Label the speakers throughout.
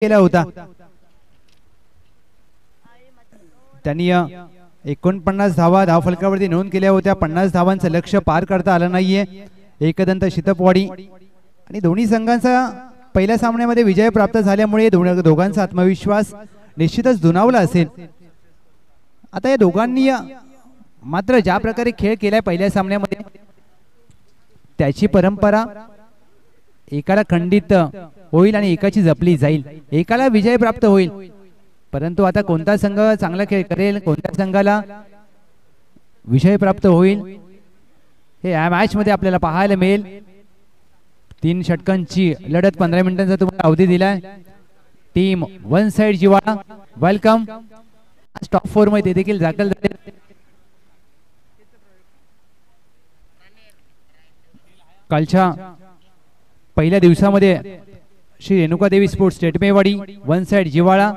Speaker 1: केला होता. त्यांनी 49 धावा धावफलकावरती नोंद केल्या होत्या. 50 धावांचं लक्ष्य पार करता आलं नाहीये. एकदंत शितपवाडी आणि दोन्ही संघांचा पहिल्या सामन्यामध्ये विजय प्राप्त झाल्यामुळे दोघांचा आत्मविश्वास निश्चितच दुणावला असेल. आता या दोघांनी मात्र ज्या प्रकारे खेळ केलाय पहिल्या सामन्यामध्ये त्याची परंपरा एकाला खंडित होईल आणि एकाची जपली जाईल. एकाला विजय प्राप्त होईल, परंतु आता कोणता संघ चांगला खेळ करेल, कोणत्या संघाला विजय प्राप्त होईल हे या मॅच मध्ये आपल्याला पाहायला मिळेल. 3 षटकांची लढत 15 मिनिटांचा तुम्हाला अवधी दिलाय. Team one side Jiwala welcome. Top 4 मध्ये देखील दाखल झाले. कालच्या पहिल्या दिवसामध्ये Shri Renukadevi sports Tetamewadi, one side Jiwala,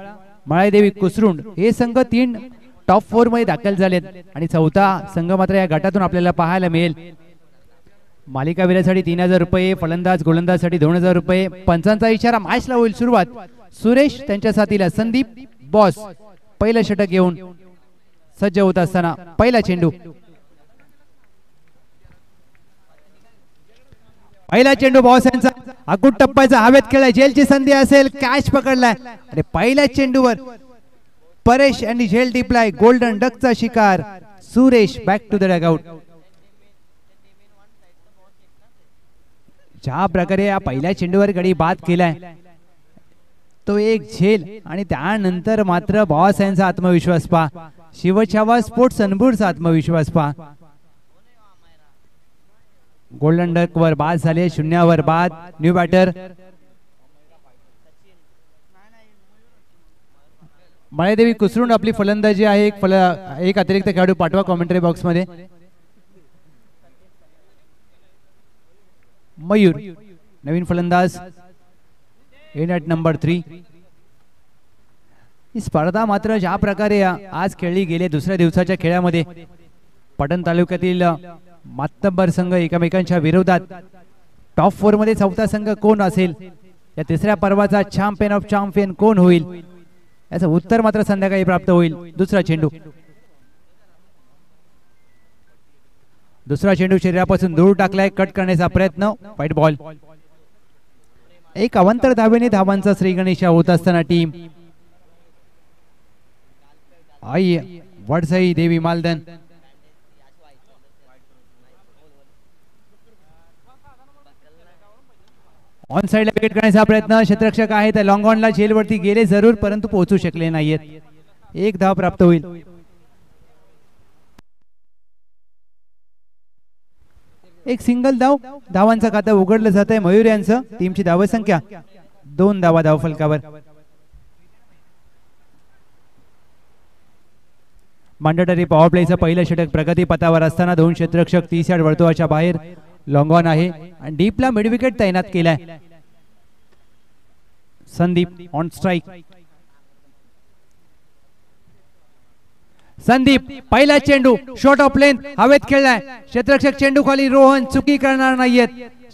Speaker 1: Maladevi कुसरुंड हे संघ 3 टॉप 4 मध्ये दाखल झालेत आणि चौथा संघ मात्र या गटातून आपल्याला पाहायला मिळेल. मालिकावीरासाठी 3000 रुपये, फलंदाज गोलंदाजसाठी 2000 रुपये. पंचांचा इशारा, मॅचला होईल सुरुवात. सुरेश त्यांच्या साथीला संदीप बॉस पहिलं षटक घेऊन सज्ज होत असताना पहिला चेंडू. पहिला चेंडू बॉस यांचा अकुट टप्प्याचा हवेत खेळला. झेलची संधी असेल, कॅच पकडलाय आणि पहिल्या चेंडूवर परेश यांनी झेल टिपलाय. गोल्डन डकचा शिकार Suresh. Back to the dugout. ज्या प्रकारे या पहिल्या चेंडूवर गडी बाद केलाय तो एक झेल आणि त्यानंतर मात्र बॉस यांचा आत्मविश्वास पहा. शिवछावा स्पोर्ट्स अनबूरचा आत्मविश्वास पहा. गोल्डन डक वर बाद झाले, शून्यावर बाद. न्यू बॅटर माळेदेवी कुसरुंड आपली फलंदाजी आहे. एक अतिरिक्त खेळाडू पाठवा कॉमेंटरी बॉक्स मध्ये. मयूर नवीन फलंदाज इन ॲट नंबर 3. ही स्पर्धा मात्र ज्या प्रकारे आज खेळली गेली दुसऱ्या दिवसाच्या खेळामध्ये पटण तालुक्यातील मातब्बर संघ एकमेकांच्या विरोधात टॉप 4 मध्ये चौथा संघ कोण असेल, या तिसऱ्या पर्वाचा चॅम्पियन ऑफ चॅम्पियन कोण होईल याचं उत्तर मात्र संध्याकाळी प्राप्त होईल. दुसरा चेंडू शरीरापासून दूर टाकलाय. कट करण्याचा प्रयत्न, व्हाईट बॉल. एक अवांतर धावेने धावांचा श्रीगणेशा होत असताना टीम आई वडसाई देवी मालदन ऑन साइडला विकेट करण्याचा प्रयत्न. क्षेत्ररक्षक आहेत लॉंग ऑनला झेलवरती गेले जरूर, परंतु पोहोचू शकले नाहीयेत. एक धाव प्राप्त होईल. एक सिंगल धाव. धावांचं खातं उघडलं जात आहे मयूर यांचं. टीमची धावसंख्या 2 धावा धावफलकावर. मांडटरी पॉवर प्लेचं पहिलं षटक प्रगती पथावर असताना 2 क्षेत्ररक्षक 30 यार्ड वर्तुळाच्या बाहेर. लॉंग ऑन आहे आणि डीपला मिड विकेट तैनात केलाय. Sandeep on strike. संदीप पहिला चेंडू शॉर्ट ऑफ लेंथ हवेत खेळलाय. क्षेत्ररक्षक चेंडू खाली. रोहन चुकी करणार नाहीयेत.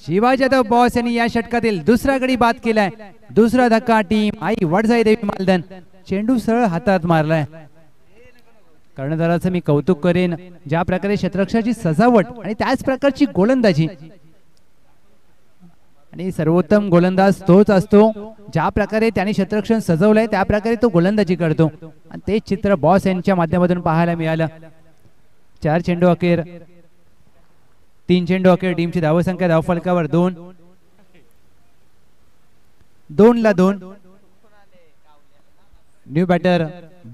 Speaker 1: शिवाजी जाधव बॉस यांनी या षटकातील दुसरा गडी बाद केलाय. दुसरा धक्का टीम आई वडसाई देवी मालदन. चेंडू सरळ हातात मारलाय. कर्णधाराचं मी कौतुक करेन ज्या प्रकारे क्षेत्ररक्षकाची सजावट आणि त्याच प्रकारची गोलंदाजी. आणि सर्वोत्तम गोलंदाज तोच असतो ज्या प्रकारे त्याने क्षेत्ररक्षण सजवलंय त्या प्रकारे तो गोलंदाजी करतो. आणि ते चित्र बॉस यांच्या माध्यमातून पाहायला मिळालं. 4 चेंडू अखेर 3 चेंडू अखेर. टीमची धावसंख्या धावफलकावर 2. 2 ला 2. न्यू बॅटर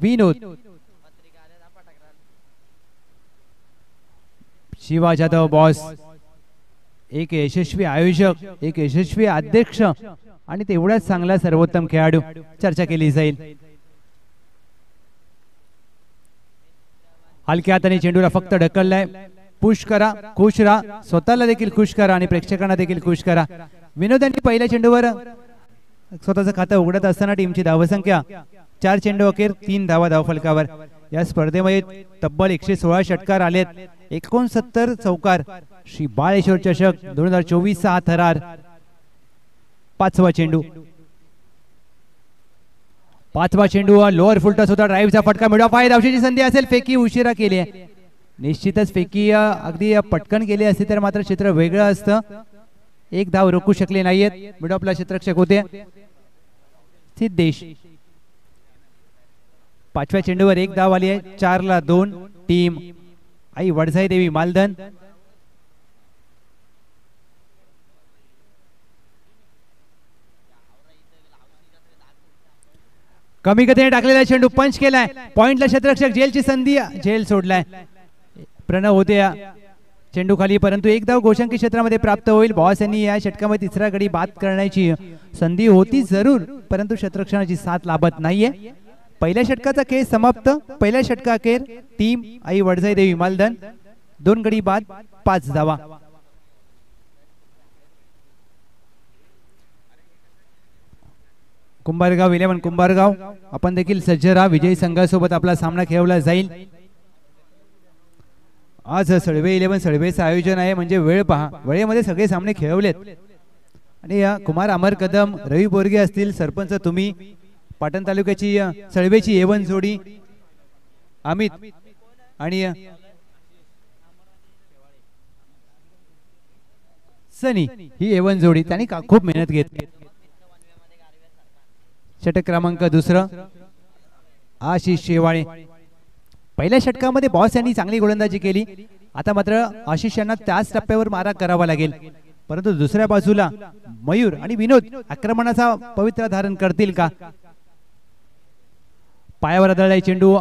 Speaker 1: विनोद. शिवा जाधव बॉस एक यशस्वी आयोजक, एक यशस्वी अध्यक्ष आणि तेवढाच चांगला सर्वोत्तम खेळाडू. चर्चा केली जाईल. हलक्या हाताने चेंडूला फक्त ढकललाय. पुश करा, खुश राहा. स्वतःला देखील खुश करा आणि प्रेक्षकांना देखील खुश करा. विनोदांनी पहिल्या चेंडूवर स्वतःचं खातं उघडत असताना टीमची धावसंख्या 4 चेंडू अखेर 3 धावा धावफलकावर. या स्पर्धेमध्ये तब्बल 116 षटकार आलेत. 69 चौकार. श्री बाळेश्वर चषक 2024 चा थरार. 5वा चेंडू पाचवा चेंडू लोअर फुलटॉस होता, ड्राईव्हचा फटका मिळवा, 5 धावची संधी असेल. फेकी उशिरा केली आहे, निश्चितच फेकी अगदी पटकन केली असती तर मात्र चित्र वेगळं असतं. 1 धाव रोखू शकले नाहीयेत. मिडॉपला क्षेत्ररक्षक होते सिद्धेश. 5व्या चेंडूवर 1 धाव आली आहे. 4 ला 2 टीम आई वडझाई देवी मालधन. कमी गतीने टाकलेला चेंडू पंच केलाय. पॉइंटला क्षेत्ररक्षक, झेलची संधी, झेल सोडलाय. प्रणव होते चेंडू खाली, परंतु 1 धाव गोशंकी क्षेत्रामध्ये प्राप्त होईल. बॉस यांनी या षटकामध्ये तिसरा गडी बाद करण्याची संधी होती जरूर, परंतु क्षेत्ररक्षणाची साथ लाभत नाहीये. पहिल्या षटकाचा खेळ समाप्त. पहिल्या षटकाखेर टीम आई वडझाई देवी मालधन 2 गडी बाद 5 धावा. कुंभारगाव 11 कुंभारगाव आपण देखील सज्ज राहा. विजयी संघासोबत आपला सामना खेळवला जाईल. आज सळवे 11 सळवेचं आयोजन आहे, म्हणजे वेळ पहा, वेळेमध्ये सगळे सामने खेळवलेत. आणि कुमार अमर कदम, रवी बोरगे असतील, सरपंच तुम्ही, पाटण तालुक्याची सळवेची एवन जोडी अमित आणि सनी, ही एवन जोडी त्यांनी खूप मेहनत घेतली. षटक क्रमांक 2 आशिष शेवाळे. पहिल्या षटकामध्ये बॉस यांनी चांगली गोलंदाजी केली. आता मात्र आशिष यांना त्याच टप्प्यावर मारा करावा लागेल, परंतु दुसऱ्या बाजूला मयूर आणि विनोद आक्रमणाचा पवित्रा धारण करतील का? पायावर आदळलाय चेंडू,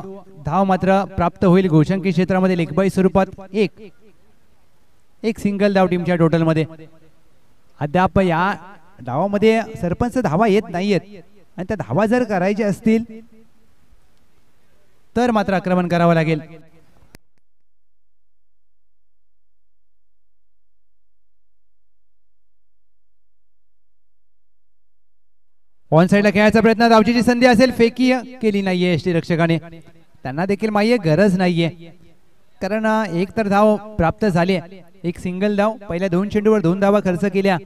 Speaker 1: धाव मात्र प्राप्त होईल घोषंकी क्षेत्रामध्ये. लेखबाई स्वरूपात एक सिंगल धाव टीमच्या टोटल मध्ये. अद्याप या धावामध्ये सरपंच धावा येत नाहीयेत, आणि त्या धावा जर करायच्या असतील तर मात्र आक्रमण करावं लागेल. ऑन साइडला खेळायचा प्रयत्न, धावची संधी असेल, फेकी केली नाहीये यष्टी रक्षकाने. त्यांना देखील माहिती गरज नाहीये, कारण एक तर धाव प्राप्त झाली, एक सिंगल धाव. पहिल्या 2 चेंडूवर 2 धावा खर्च केल्या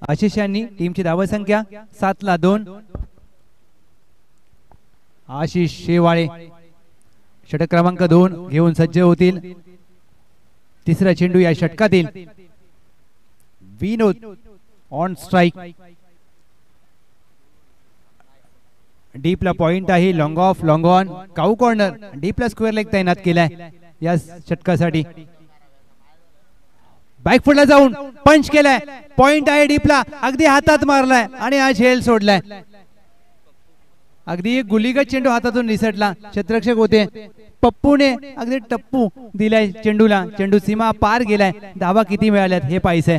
Speaker 1: आशिष यांनी. टीमची धाव संख्या 7 ला 2. आशिष शेवाळे षटक क्रमांक 2 घेऊन सज्ज होतील. तिसरा चेंडू या षटकातील. Vinod on strike. डीपला पॉइंट आहे, long off long on, cow corner. डीपला स्क्वेअर लेग तैनात केलाय या षटकासाठी. बॅकफुटला जाऊन पंच केलाय, पॉइंट आहे डीपला, अगदी हातात मारलाय आणि हा झेल सोडलाय. अगदी एक गुलीगत चेंडू हातातून निसटला. क्षेत्ररक्षक होते पप्पूने अगदी टप्पू दिलाय चेंडूला. चेंडू सीमा पार गेलाय. धावा किती मिळाल्यात हे पाहिजे.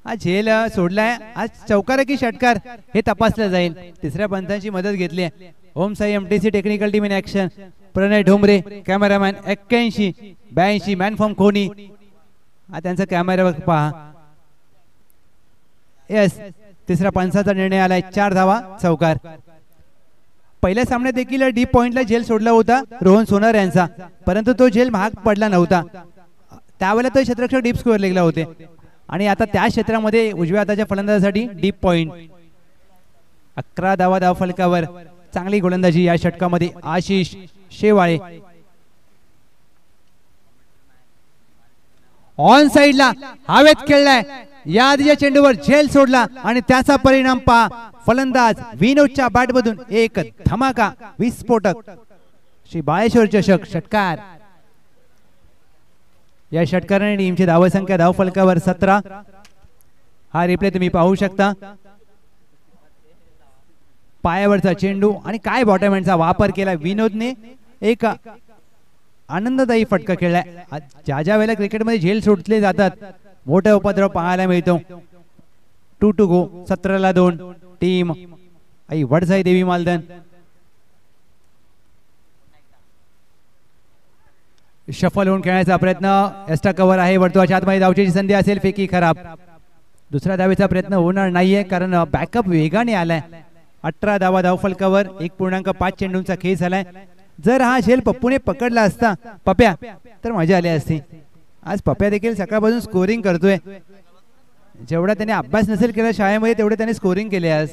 Speaker 1: हा झेल सोडलाय. आज चौकार की षटकार हे तपासलं जाईल. तिसऱ्या पंचांची मदत घेतली. Om Sai MTC technical team in action. Pranay Dhombare cameraman. 81 82 man from कोणी. हा त्यांचा कॅमेरावर पहा. येस, तिसऱ्या पंचाचा निर्णय आलाय. 4 धावा चौकार. पहिल्या सामन्यात देखील डीप पॉइंटला झेल सोडला होता रोहन सोनार यांचा, परंतु तो झेल महाग पडला नव्हता. त्यावेळेला तो क्षेत्ररक्षक डीप स्कोअर लेगला होते, आणि आता त्या क्षेत्रामध्ये उजव्या हाताच्या फलंदाजासाठी डीप पॉइंट. 11 धावा धाव फलकावर. चांगली गोलंदाजी या षटकामध्ये आशिष शेवाळे. ऑन साइडला हवेत खेळलाय. या आधीच्या चेंडूवर झेल सोडला आणि त्याचा परिणाम पहा. फलंदाज विनोदच्या बॅटमधून एक धमाका, विस्फोटक श्री बाळेश्वर चषक षटकार. या षटकाराने टीमची धाव संख्या धाव फलकावर 17. हा रिप्ले तुम्ही पाहू शकता. पायावरचा चेंडू आणि काय बॉटमहँडचा वापर केला विनोदने. एक आनंददायी फटका खेळलाय. ज्या ज्या वेळेला क्रिकेटमध्ये झेल सुटले जातात मोठा उपद्रव पाहायला मिळतो. 2 to go. 17 ला 2. टीम आई वडझाई देवी मालधन. शफल होऊन खेळण्याचा प्रयत्न. एक्स्ट्रा कव्हर आहे. वर्तुळाच्या आतमध्ये धावची संधी असेल, फेकी खराब. दुसऱ्या धावेचा प्रयत्न होणार नाहीये, कारण बॅकअप वेगाने आलाय. 18 धावा धाव फलकावर. 1.5 चेंडूंचा खेळ झालाय. जर हा झेल पप्पूने पकडला असता पप्या तर मजा आली असती. आज पप्या देखील सकाळपासून स्कोरिंग करतोय. जेवढा त्याने अभ्यास नसेल केला शाळेमध्ये तेवढे त्याने स्कोरिंग केले आज.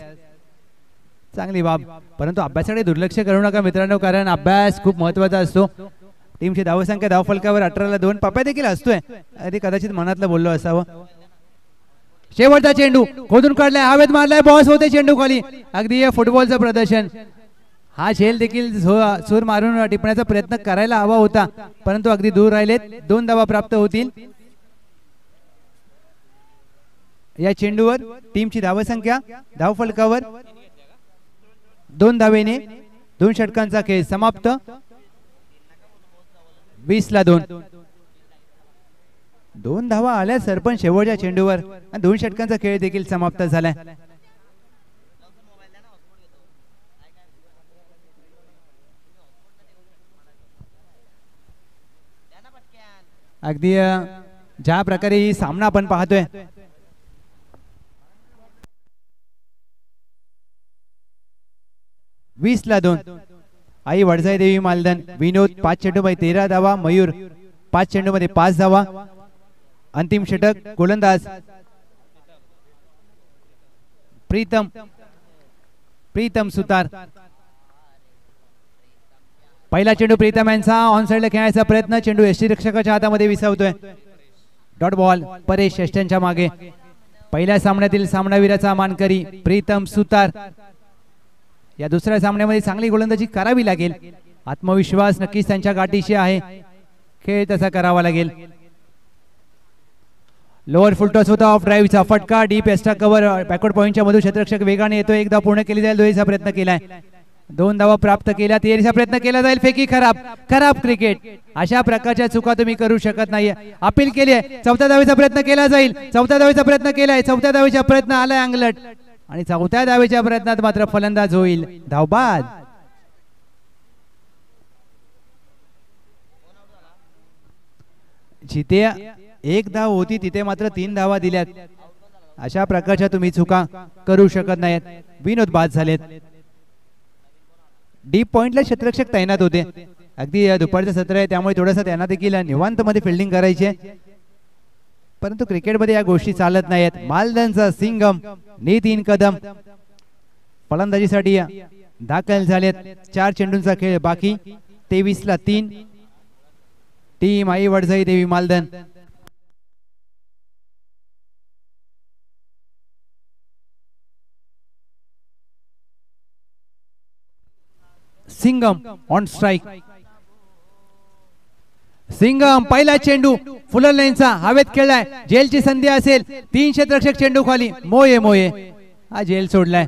Speaker 1: चांगली बाब, परंतु अभ्यासाकडे दुर्लक्ष करू नका मित्रांनो, कारण अभ्यास खूप महत्त्वाचा असतो. टीमची धावसंख्या धावफलकावर 18 ला 2. पप्या देखील असतोय, अगदी कदाचित मनातलं बोललो असावं. शेवटचा चेंडू खोदून काढलाय, हवेत मारलाय, बॉस होते चेंडू खाली. अगदी फुटबॉलचं प्रदर्शन. हा झेल देखील सूर मारून टिपण्याचा प्रयत्न करायला हवा होता, परंतु अगदी दूर राहिलेत. 2 धावा प्राप्त होतील या चेंडूवर. टीमची धावसंख्या धावफलकावर 2 धावेने 2 षटकांचा खेळ समाप्त. 20 ला 2. 2 धावा आल्या सरपंच शेवटच्या चेंडूवर आणि 2 षटकांचा खेळ देखील समाप्त झालाय. अगदी ज्या प्रकारे ही सामना आपण पाहतोय, वीस ला 2. आई वडजाई देवी मालधन. विनोद 5 चेंडूमध्ये 13 धावा, मयूर 5 चेंडूमध्ये 5 धावा. अंतिम षटक गोलंदाज प्रीतम सुतार. पहिला चेंडू प्रीतम यांचा ऑन साइडला खेळायचा प्रयत्न, चेंडू यष्टीरक्षकाच्या हातामध्ये विसावतोय. डॉट बॉल परेश यष्ट्यांच्या मागे. पहिल्या सामन्यातील सामनावीराचा मानकरी प्रीतम सुतार. या दुसऱ्या सामन्यामध्ये चांगली गोलंदाजी करावी लागेल. आत्मविश्वास नक्कीच त्यांच्या गाठीशी आहे, खेळ तसा करावा लागेल. लोअर फुलटॉस होता, ऑफ ड्राईव्हचा फटका, डीप एक्स्ट्रा कव्हर बॅकवर्ड पॉइंटच्या मधून क्षेत्ररक्षक वेगाने येतो. एकदा पूर्ण केली जाईल, दोन्हीचा प्रयत्न केलाय, 2 धावा प्राप्त केल्या. 13चा प्रयत्न केला जाईल, फेकी खराब क्रिकेट. अशा प्रकारच्या चुका तुम्ही करू शकत नाहीये. अपील केली आहे, 4थ्या धावेचा प्रयत्न केला जाईल, 4थ्या धावेचा प्रयत्न केलाय, 4थ्या धावेचा प्रयत्न आलाय अंगलट आणि 4थ्या धावेच्या प्रयत्नात मात्र फलंदाज होईल धावबाद. जिथे 1 धाव होती तिथे मात्र 3 धावा दिल्यात. अशा प्रकारच्या तुम्ही चुका करू शकत नाहीत. विनोद बाद झालेत. डीप पॉइंटला क्षेत्ररक्षक तैनात होते. अगदी दुपारचं सत्र आहे, त्यामुळे थोडंसं त्यांना देखील निवांत मध्ये फिल्डिंग करायची आहे, परंतु क्रिकेटमध्ये या गोष्टी चालत नाहीत. मालधनचा सिंगम नितीन कदम फलंदाजीसाठी दाखल झालेत. 4 चेंडूंचा खेळ बाकी. 23 ला 3. Team Aai Wadjai Devi Maldhan. Singam on strike. Singam पहिला चेंडू फुलर लाईनचा हवेत खेळलाय, जेलची संधी असेल. 3 क्षेत्ररक्षक चेंडू खाली. मोये हा जेल सोडलाय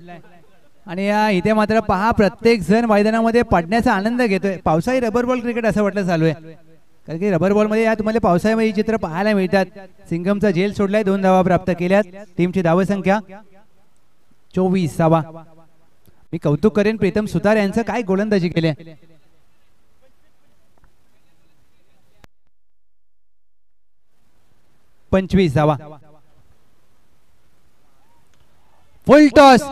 Speaker 1: आणि इथे मात्र पहा, प्रत्येक जण मैदानामध्ये पडण्याचा आनंद घेतोय. पावसाळी रबर बॉल क्रिकेट असं वाटलं चालू आहे, कारण की रबर बॉल मध्ये तुम्हाला पावसाळ्यामध्ये चित्र पाहायला मिळतात. सिंगमचा जेल सोडलाय, 2 धावा प्राप्त केल्यात. टीमची धावसंख्या 24 धावा. मी कौतुक करेन प्रीतम सुतार यांचं, काय गोलंदाजी केली. 25 धावा. फुल टॉस.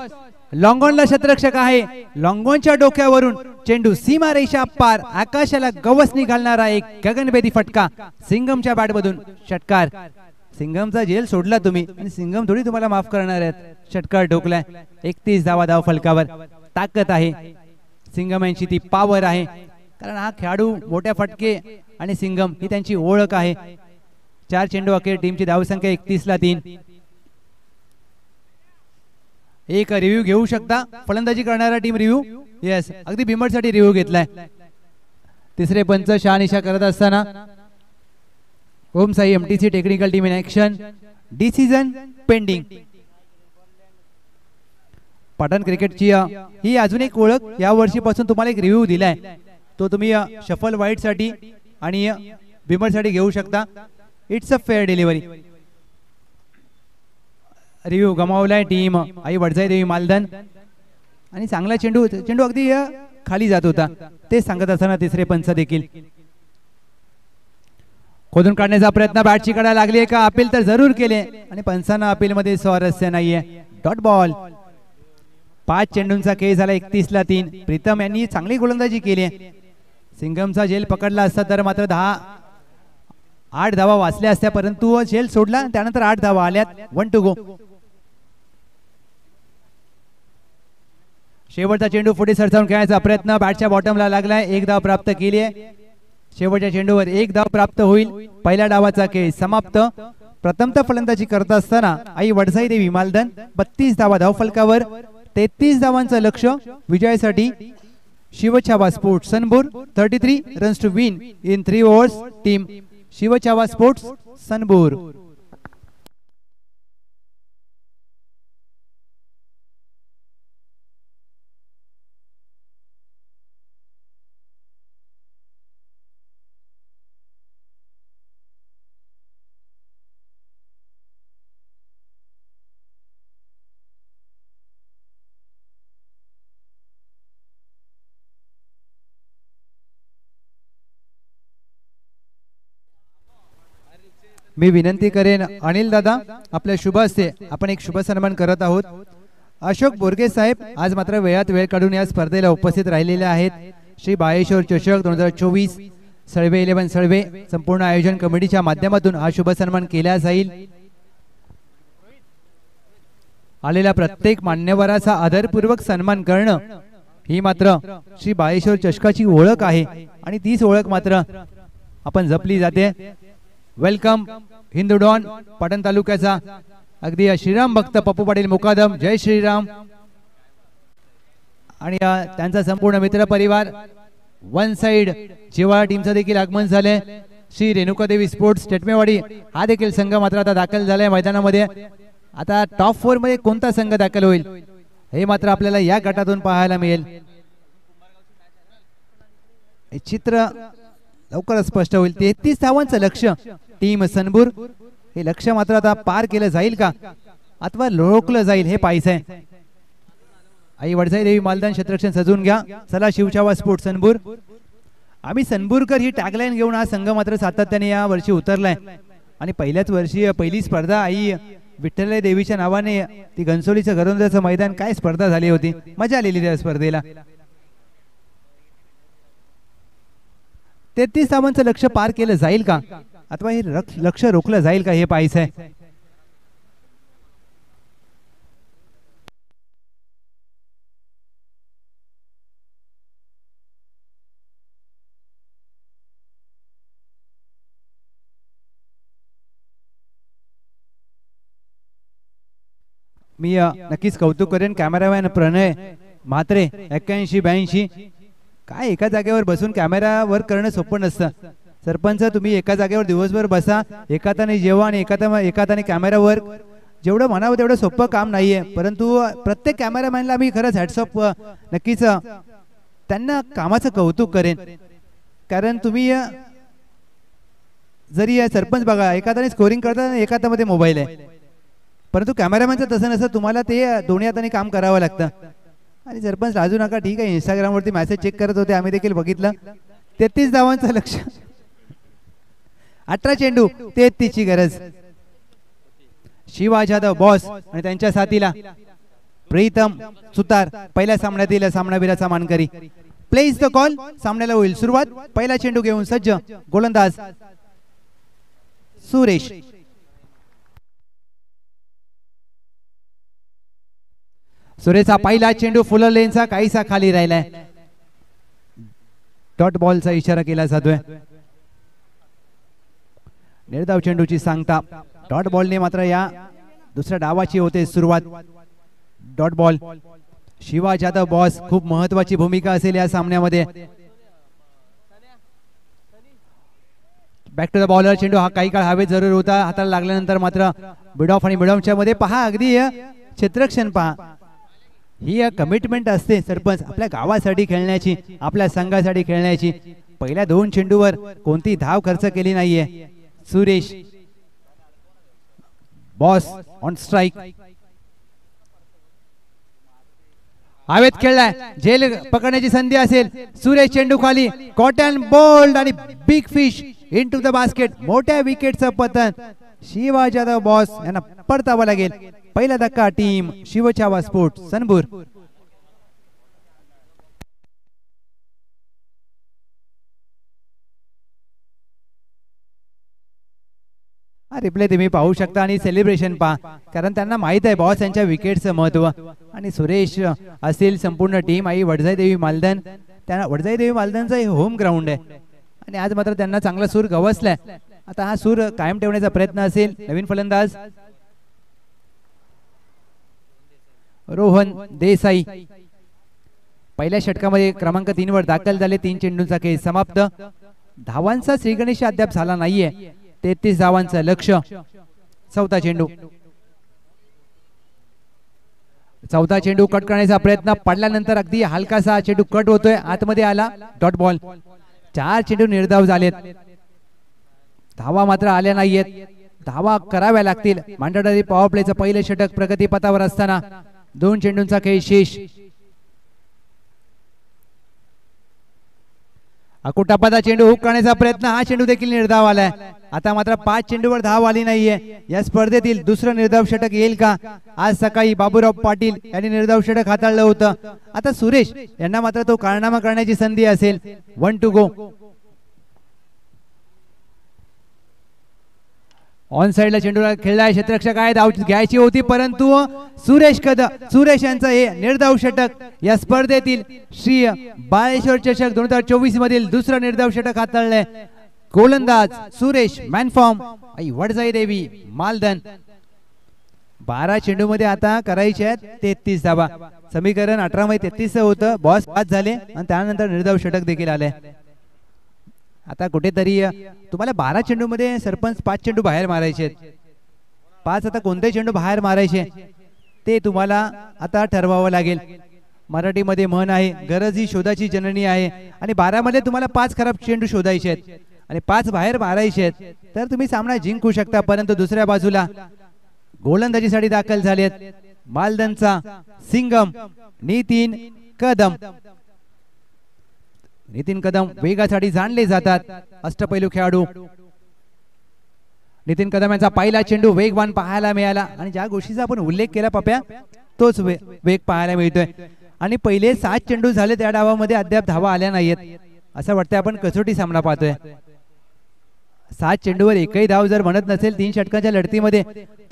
Speaker 1: लॉंगॉनला क्षेत्ररक्षक आहे. लॉंगॉनच्या डोक्यावरून चेंडू सीमारेषा पार आकाशाला गवसणी घालणारा एक गगनभेदी फटका. सिंगमच्या बॅटमधून षटकार. सिंगमचा जेल सोडला तुम्ही आणि सिंगम थोडी तुम्हाला माफ करणार आहेत. षटकार ठोकलाय. 31 धावा धाव फलकावर. ताकद आहे सिंगम यांची, ती पॉवर आहे, कारण हा खेळाडू मोठ्या फटके आणि सिंगम ही त्यांची ओळख आहे. 4 चेंडू अखेर. टीमची धावसंख्या 31 ला 3. एक रिव्ह्यू घेऊ शकता फलंदाजी करणारा टीम रिव्ह्यू. येस, अगदी बिमरसाठी रिव्ह्यू घेतलाय. तिसरे पंच शहानिशा करत असताना Om Sai MTC technical team in action. Decision pending. Pathan क्रिकेटची ही अजून एक ओळख. या वर्षीपासून तुम्हाला एक रिव्ह्यू दिलाय, तो तुम्ही शफल वाईट साठी आणि बिमर साठी घेऊ शकता. It's a fair delivery. Review गमावलाय टीम आई वडजाई देवी मालधन आणि चांगला चेंडू अगदी खाली जात होता, ते सांगत असताना तिसरे पंच देखील. खोदून काढण्याचा प्रयत्न बॅटची कडा लागली का? अपील तर जरूर केले आणि पंचांना अपील मध्ये स्वारस्य नाहीये. Dot ball. 5 चेंडूंचा खेळ झाला. 31 ला 3. प्रीतम यांनी चांगली गोलंदाजी केली. सिंगमचा जेल पकडला असता तर मात्र 8 धावा वाचल्या असत्या, परंतु जेल सोडला, त्यानंतर 8 धावा आल्यात. 1 टू गो. शेवटचा चेंडू पुढे सरसावून खेळण्याचा प्रयत्न बॅटच्या बॉटमला लागलाय. एक धाव प्राप्त केली आहे. शेवटच्या चेंडूवर एक धाव प्राप्त होईल. पहिल्या डावाचा खेळ समाप्त. प्रथमतः फलंदाजी करत असताना आई वडसाई देवी मालधन 32 धावा धावफलकावर. 33 धावांचं लक्ष विजयासाठी. Shivchhava sports Sanbur 33 runs to win in 3 overs. Team Shivchhava sports Sanbur. मी विनंती करेन अनिल दादा आपल्या शुभ हस्ते आपण एक शुभ सन्मान करत आहोत. अशोक बोरगे साहेब आज मात्र वेळात वेळ काढून या स्पर्धेला उपस्थित राहिलेले आहेत. श्री बाळेश्वर चषक 2024 सळवे 11 सळवे संपूर्ण आयोजन कमिटीच्या माध्यमातून हा शुभ सन्मान केला जाईल. आलेल्या प्रत्येक मान्यवराचा आदरपूर्वक सन्मान करणं ही मात्र श्री बाळेश्वर चषकाची ओळख आहे आणि तीच ओळख मात्र आपण जपली जाते. वेलकम हिंदू डॉन पाटण तालुक्याचा अगदी श्रीराम भक्त पप्पू पाटील मुकादम. जय श्रीराम. आणि त्यांचा संपूर्ण मित्र परिवार. वन साइड जिव्हाळा टीमचं देखील आगमन झाले. श्री रेणुका देवी स्पोर्ट्स टेटमेवाडी हा देखील संघ मात्र आता दाखल झालाय मैदानामध्ये. आता टॉप 4 मध्ये कोणता संघ दाखल होईल हे मात्र आपल्याला या गटातून पाहायला मिळेल. हे चित्र लवकरच स्पष्ट होईल. 33 धावांचं लक्ष टीम सनबूर. हे लक्ष मात्र आता पार केलं जाईल का अथवा रोखलं जाईल हे पाहायचंय. आई वडसाई देवी मालदान क्षेत्ररक्षण सजवून घ्या. चला शिवछावा स्पोर्ट्स सनबूर. आम्ही सनबूरकर ही टॅगलाईन घेऊन हा संघ मात्र सातत्याने या वर्षी उतरलाय आणि पहिल्याच वर्षी पहिली स्पर्धा आई विठ्ठल देवीच्या नावाने ती घनसोलीचं घरोंदाचं मैदान काय स्पर्धा झाली होती. मजा आलेली त्या स्पर्धेला. 33 धावांचं लक्ष पार केलं जाईल का अथवा हे लक्ष रोखलं जाईल का हे पाहायचंय. मी नक्कीच कौतुक करेन कॅमेरामॅन प्रणय म्हात्रे 81-82. काय एका जागेवर बसून कॅमेरावर करणं सोपं नसतं. सरपंच तुम्ही एका जागेवर दिवसभर बसा, एका हाताने जेवा आणि एका हाताने कॅमेरावर. जेवढं म्हणावं तेवढं सोपं काम नाहीये. परंतु प्रत्येक कॅमेरामॅनला मी खरंच हॅट्सअप नक्कीच त्यांना कामाचं कौतुक करेन. कारण तुम्ही जरी सरपंच बघा एका हाताने स्कोरिंग करता एका हातामध्ये मोबाईल आहे, परंतु कॅमेरामॅनचं तसं नसतं. तुम्हाला ते दोन्ही हाताने काम करावं लागतं. आणि सरपंच लाजू नका, ठीक आहे. इंस्टाग्रामवरती मेसेज चेक करत होते, आम्ही देखील बघितलं. 33 धावांचं लक्ष, 18 चेंडू, 33 ची गरज. शिवा जाधव बॉस आणि त्यांच्या साथीला प्रीतम सुतार पहिल्या सामन्यातील सामनावीराचा मानकरी. Place the call. सामन्याला होईल सुरुवात. पहिला चेंडू घेऊन सज्ज गोलंदाज सुरेश. सुरेशचा पहिला चेंडू फुलर लेनचा काहीसा खाली राहिलाय. डॉट बॉलचा इशारा केला जातोय. निर्धाव चेंडूची सांगता. डॉट बॉलने मात्र या दुसऱ्या डावाची होते सुरुवात. Dot ball. Shiva Jadhav boss खूप महत्वाची भूमिका असेल या सामन्यामध्ये. Back to the bowler. चेंडू हा काही काळ हवेत जरूर होता, हाताला लागल्यानंतर मात्र मिड ऑफ आणि मिड ऑफच्या मध्ये पहा अगदी क्षेत्ररक्षण पहा. ही कमिटमेंट असते सरपंच आपल्या गावासाठी खेळण्याची, आपल्या संघासाठी खेळण्याची. पहिल्या 2 चेंडूवर कोणती धाव खर्च केली नाहीये. Suresh boss on strike. हवेत खेळलाय, झेल पकडण्याची संधी असेल. सुरेश चेंडू खाली, कॉटन बोल्ड आणि big fish into the basket. मोठ्या विकेटचं पतन. शिवा जाधव बॉस यांना परतावं लागेल. पहिला धक्का टीम शिवछावा स्पोर्ट्स सनबूर. रिप्ले तुम्ही पाहू शकता आणि सेलिब्रेशन पहा, कारण त्यांना माहित आहे बॉस यांच्या विकेटचं महत्व. आणि सुरेश असेल संपूर्ण टीम आई वडजाई देवी मालधन, त्यांना वडजाई देवी मालधनचं हे होम ग्राउंड आहे आणि आज मात्र त्यांना चांगला सूर गवसलाय. आता हा सूर कायम ठेवण्याचा प्रयत्न असेल. नवीन फलंदाज रोहन देसाई पहिल्या षटकामध्ये क्रमांक 3 वर दाखल झाले. 3 चेंडूंचा खेळ समाप्त. धावांचा श्रीगणेश अद्याप झाला नाहीये. 33 धावांचं लक्ष्य. चौथा चेंडू कट करण्याचा प्रयत्न पडल्यानंतर अगदी हलकासा चेंडू कट होतोय, आतमध्ये आला, डॉट बॉल. 4 चेंडू निर्धाव झालेत, धावा मात्र आल्या नाहीयेत. धावा कराव्या लागतील. मांडरदारी पॉवर प्लेचं पहिलं षटक प्रगतीपथावर असताना 2 चेंडूंचा खेळ शेष. अकुटापादा चेंडू हुक करण्याचा प्रयत्न, हा चेंडू देखील निर्धाव आलाय. आता मात्र 5 चेंडूवर धाव आली नाहीये. या स्पर्धेतील दुसरं निर्धाव षटक येईल का? आज सकाळी बाबूराव पाटील यांनी निर्धाव षटक हाताळलं होतं. आता सुरेश यांना मात्र तो कारनामा करण्याची संधी असेल. 1 टू गो. ऑन साइडला चेंडूला खेळलाय क्षेत्ररक्षक आहे, धाव घ्यायची होती परंतु सुरेश यांचं हे निर्धाव षटक या स्पर्धेतील श्री बाळेश्वर चषक 2024 मधील दुसरं निर्धाव षटक हाताळलंय. गोलंदाज Suresh, man form I Wadjai Devi Maldhan. 12 चेंडू मध्ये आता करायचे आहेत 33 धावा. समीकरण 18 मध्ये 33 होतं, बॉस 5 झाले आणि त्यानंतर निर्धाव षटक देखील आले. आता कुठेतरी तुम्हाला 12 चेंडू मध्ये सरपंच 5 चेंडू बाहेर मारायचे आहेत. 5 आता कोणते चेंडू बाहेर मारायचे ते तुम्हाला आता ठरवावं लागेल. मराठीमध्ये म्हण आहे, गरज ही शोधाची जननी आहे. आणि 12 मध्ये तुम्हाला 5 खराब चेंडू शोधायचे आहेत आणि 5 बाहेर मारायचे आहेत तर तुम्ही सामना जिंकू शकता. परंतु दुसऱ्या बाजूला गोलंदाजीसाठी दाखल झालेत मालधनचा सिंगम नितीन कदम वेगासाठी जाणले जातात. अष्टपैलू खेळाडू नितीन कदम यांचा पहिला चेंडू वेगवान पाहायला मिळाला आणि ज्या गोष्टीचा आपण उल्लेख केला पप्या तोच वेग पाहायला मिळतोय. आणि पहिले 7 चेंडू झाले त्या डावामध्ये अद्याप धावा आल्या नाहीयेत. असं वाटतंय आपण कसोटी सामना पाहतोय. 7 चेंडूवर एकही धाव जर म्हणत नसेल 3 षटकांच्या लढतीमध्ये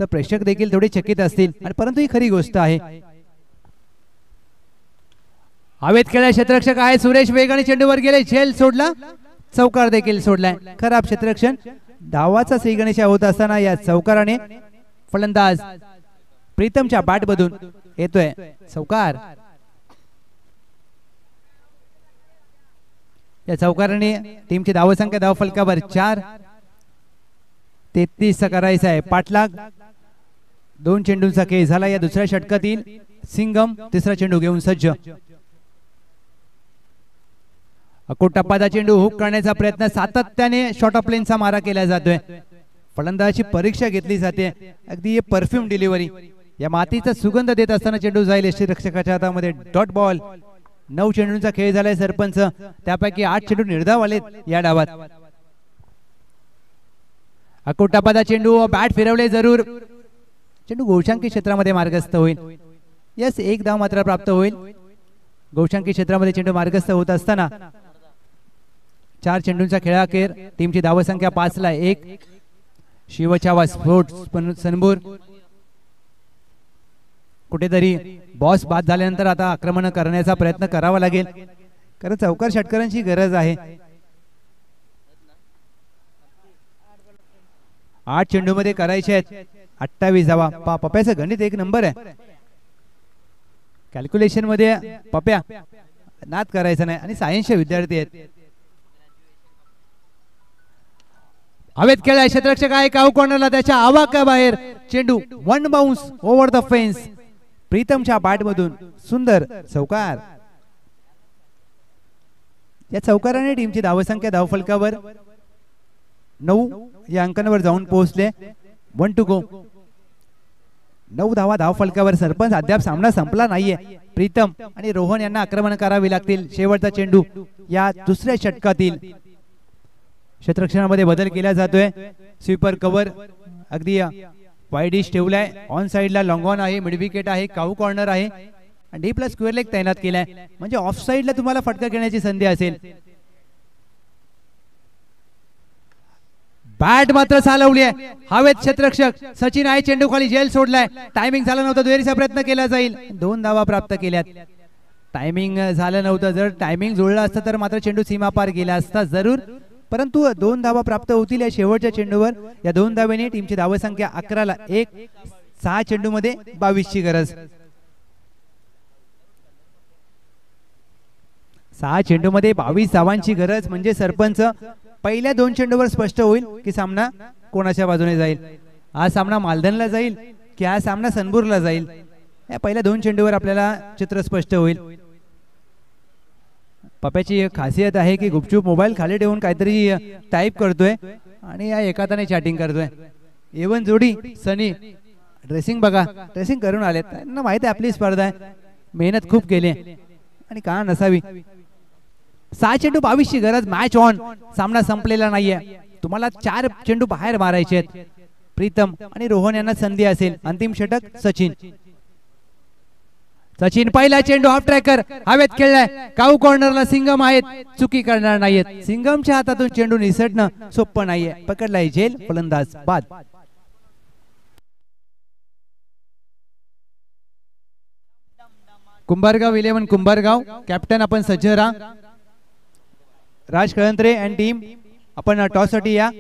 Speaker 1: तर प्रेक्षक देखील थोडे चकित असतील. आणि परंतु ही खरी गोष्ट आहे. हवेत खेळला क्षेत्ररक्षक आहे सुरेश, वेगाने चेंडूवर गेले, झेल सोडला, चौकार देखील सोडलाय. खराब क्षेत्ररक्षण. धावाचा श्रीगणेश होत असताना या चौकाराने फलंदाज प्रीतमच्या बॅट मधून येतोय चौकार. या चौकाराने टीमची धावसंख्या धाव फलकावर 4. 33 करायचा आहे पाठलाग. 2 चेंडूंचा खेळ झाला. या दुसऱ्या षटकातील सिंगम तिसरा चेंडू घेऊन सज्ज. अकोटापादा चेंडू हुक करण्याचा प्रयत्न, सातत्याने शॉर्ट ऑफ लेनचा मारा केला जातोय. फलंदाजाची परीक्षा घेतली जाते. अगदी परफ्यूम डिलिव्हरी. या मातीचा सुगंध देत असताना चेंडू जाईल यष्टीरक्षकाच्या हातामध्ये, डॉट बॉल. 9 चेंडूंचा खेळ झालाय सरपंच, त्यापैकी 8 चेंडू निर्धाव आलेत या डावात. अकोटापादा चेंडू, बॅट फिरवले जरूर, चेंडू गोशांकी क्षेत्रामध्ये मार्गस्थ होईल. यस, 1 धाव मात्र प्राप्त होईल. गोशांकी क्षेत्रामध्ये चेंडू मार्गस्थ होत असताना 4 चेंडूंचा खेळाखेर टीमची धावसंख्या 5 ला 1. शिवछावा स्पोर्ट्स सनबूर. कुठेतरी बॉस बाद झाल्यानंतर आता आक्रमण करण्याचा प्रयत्न करावा लागेल, कारण चौकार षटकारांची गरज आहे. 8 चेंडू मध्ये करायचे आहेत 28 धावा. पप्याचं गणित 1 नंबर आहे. कॅल्क्युलेशन मध्ये पप्या नाद करायचा नाही आणि सायन्सचे विद्यार्थी आहेत. हवेत खेळाय क्षेत्ररक्षक आहे, काऊ कॉर्नरला, त्याच्या आवाक्याबाहेर चेंडू, 1 बाउन्स ओव्हर द फेन्स. प्रीतमच्या बॅट मधून सुंदर चौकार. या चौकाराने टीमची धावसंख्या धावफलकावर 9 या अंकांवर जाऊन पोहोचले. 1 टू गो. 9 धावा धावफलकावर. सरपंच अद्याप सामना संपला नाहीये. प्रीतम आणि रोहन यांना आक्रमण करावे लागतील. शेवटचा चेंडू या दुसऱ्या षटकातील. क्षेत्ररक्षणामध्ये बदल केला जातोय. स्वीपर कव्हर अगदी वाईडिश ठेवलाय. ऑन साइडला लॉंग ऑन आहे, मिड विकेट आहे, काऊ कॉर्नर आहे आणि डी प्लस स्क्वेअर लेग तैनात केलाय, म्हणजे ऑफ साइडला तुम्हाला फटका घेण्याची संधी असेल. बॅट मात्र चालवली आहे, हवेत क्षेत्ररक्षक सचिन आहे, चेंडू खाली झेल सोडलाय, टायमिंग झाला नव्हता, दुहेरीचा प्रयत्न केला जाईल, 2 धावा प्राप्त केल्यात. टायमिंग झालं नव्हतं, जर टायमिंग जुळलं असतं तर मात्र चेंडू सीमा पार गेला असता जरूर, परंतु 2 धावा प्राप्त होतील या शेवटच्या चेंडूवर. या 2 धावेने टीमची धावसंख्या 11ला 1. 6 चेंडूमध्ये 22ची गरज. 6 चेंडूमध्ये 22 धावांची गरज म्हणजे सरपंच पहिल्या 2 चेंडूवर स्पष्ट होईल की सामना कोणाच्या बाजूने जाईल. हा सामना मालधनला जाईल की हा सामना सनबुरला जाईल, या पहिल्या 2 चेंडूवर आपल्याला चित्र स्पष्ट होईल. पप्याची एक खासियत आहे की गुपचूप मोबाईल खाली ठेवून काहीतरी टाईप करतोय आणि या एका हाताने चॅटिंग करतोय. एवन जोडी सनी ड्रेसिंग बघा, ड्रेसिंग करून आले, त्यांना माहिती आहे आपली स्पर्धा आहे, मेहनत खूप केली आणि का नसावी. 6 चेंडू 22ची गरज, मॅच ऑन, सामना संपलेला नाहीये, तुम्हाला 4 चेंडू बाहेर मारायचे आहेत. प्रीतम आणि रोहन यांना संधी असेल. अंतिम षटक सचिन. सचिन पहिला चेंडू हाफ ट्रॅकर हवेत खेळलाय, काऊ कॉर्नरला सिंगम आहेत, चुकी करणार नाहीयेत. सिंगमच्या हातातून चेंडू निसटणं सोपं नाहीये, पकडलाय झेल, फलंदाज बाद. कुंभारगाव 11 कुंभारगाव, कॅप्टन आपण सज्ज राहा. राज कळंत्रे अँड टीम आपण टॉस साठी या.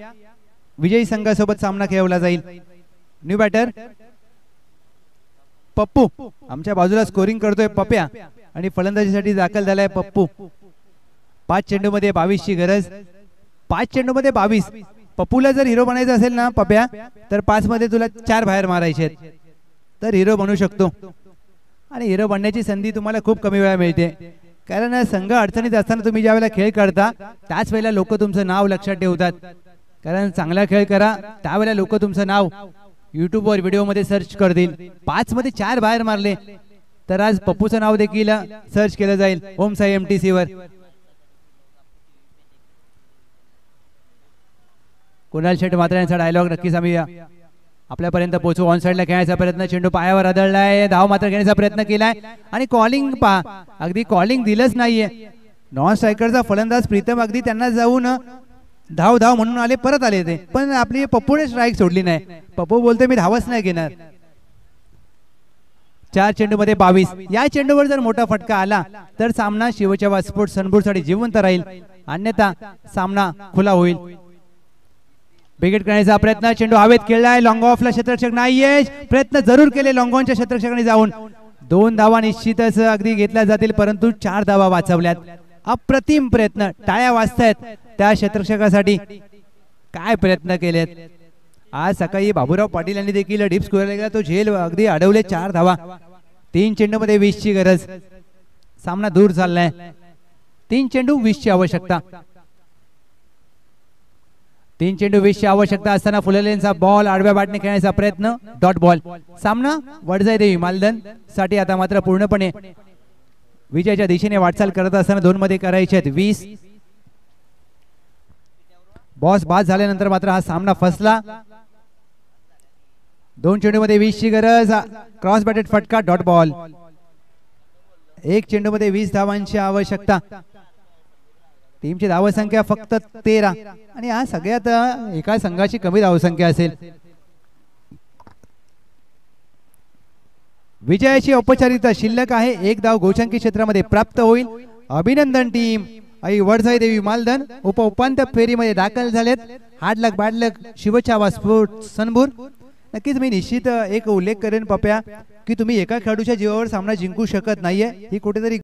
Speaker 1: विजयी संघासोबत सामना खेळवला जाईल. न्यू बॅटर पप्पू आमच्या बाजूला स्कोरिंग करतोय पप्या आणि फलंदाजीसाठी दाखल झालाय पप्पू. 5 चेंडू मध्ये 22ची गरज. 5 चेंडू मध्ये 22. पप्पूला जर हिरो बनायचं असेल ना पप्या, तर 5 मध्ये तुला 4 बाहेर मारायचे आहेत, तर हिरो बनू शकतो. आणि हिरो बनण्याची संधी तुम्हाला खूप कमी वेळा मिळते, कारण संघ अडचणीत असताना तुम्ही ज्या वेळेला खेळ करता त्याच वेळेला लोक तुमचं नाव लक्षात ठेवतात. कारण चांगला खेळ करा त्यावेळेला लोक तुमचं नाव YouTube वर व्हिडिओ मध्ये सर्च करतील. 5 मध्ये 4 बाहेर मारले तर आज पप्पूचं नाव देखील सर्च केलं जाईल ओम साई MTC वर. कुणाल शेट मात्र यांचा डायलॉग नक्कीच आम्ही आपल्यापर्यंत पोहोचू. ऑन साइडला खेळायचा प्रयत्न, चेंडू पायावर आदळलाय, धाव मात्र घेण्याचा प्रयत्न केलाय आणि कॉलिंग पहा, अगदी कॉलिंग दिलंच नाहीये. नॉन स्ट्रायकरचा फलंदाज प्रीतम अगदी त्यांना जाऊन धाव धाव म्हणून आले, परत आले ते, पण आपली पप्पूने स्ट्राईक सोडली नाही. पप्पू बोलते मी धावच नाही घेणार. 4 चेंडू मध्ये 22. या चेंडूवर जर मोठा फटका आला तर सामना शिवच्या वास्फोट सनबुरसाठी जिवंत राहील, अन्यथा सामना खुला होईल. विकेट करण्याचा प्रयत्न, चेंडू हवेत खेळलाय, लॉंग ऑफला क्षेत्ररक्षक नाहीये, प्रयत्न जरूर केले लॉंग ऑनच्या क्षेत्ररक्षकाने जाऊन. 2 धावा निश्चितच अगदी घेतल्या जातील, परंतु 4 धावा वाचवल्यात. अप्रतिम प्रयत्न, टाळ्या वाजतायत त्या क्षेत्ररक्षकासाठी. काय प्रयत्न केलेत. आज सकाळी बाबूराव पाटील यांनी देखील डीप स्कोअर केला, तो झेल अगदी अडवले. 4 धावा. 3 चेंडू मध्ये 20ची गरज. सामना दूर चाललाय. 3 चेंडू 20ची आवश्यकता. 3 चेंडू 20ची आवश्यकता असताना फुललेंचा बॉल आडव्या बॅटने खेळण्याचा प्रयत्न, डॉट बॉल. सामना वडजाई देवी मालधन साठी आता मात्र पूर्णपणे विजयाच्या दिशेने वाटचाल करत असताना 2 मध्ये करायचे आहेत 20. बॉस बाद झाल्यानंतर मात्र हा सामना फसला. 2 चेंडू मध्ये 20ची गरज, क्रॉस बॅटेड फटका, डॉट बॉल. 1 चेंडू मध्ये 20 धावांची आवश्यकता. टीमची धावसंख्या फक्त 13 आणि हा सगळ्यात एका संघाची कमी धावसंख्या असेल. विजयाची औपचारिकता शिल्लक आहे. 1 धाव गोचंकी क्षेत्रामध्ये प्राप्त होईल. अभिनंदन टीम. आई वडजाई देवी मालधन उपांत्य फेरीमध्ये दाखल झालेत. हार्ड लक बॅड लक शिवछावा स्पोर्ट्स सनबुर. नक्कीच मी निश्चित एक उल्लेख करेन पप्या की तुम्ही एका खेळाडूच्या जीवावर सामना जिंकू शकत नाहीये, ही कुठेतरी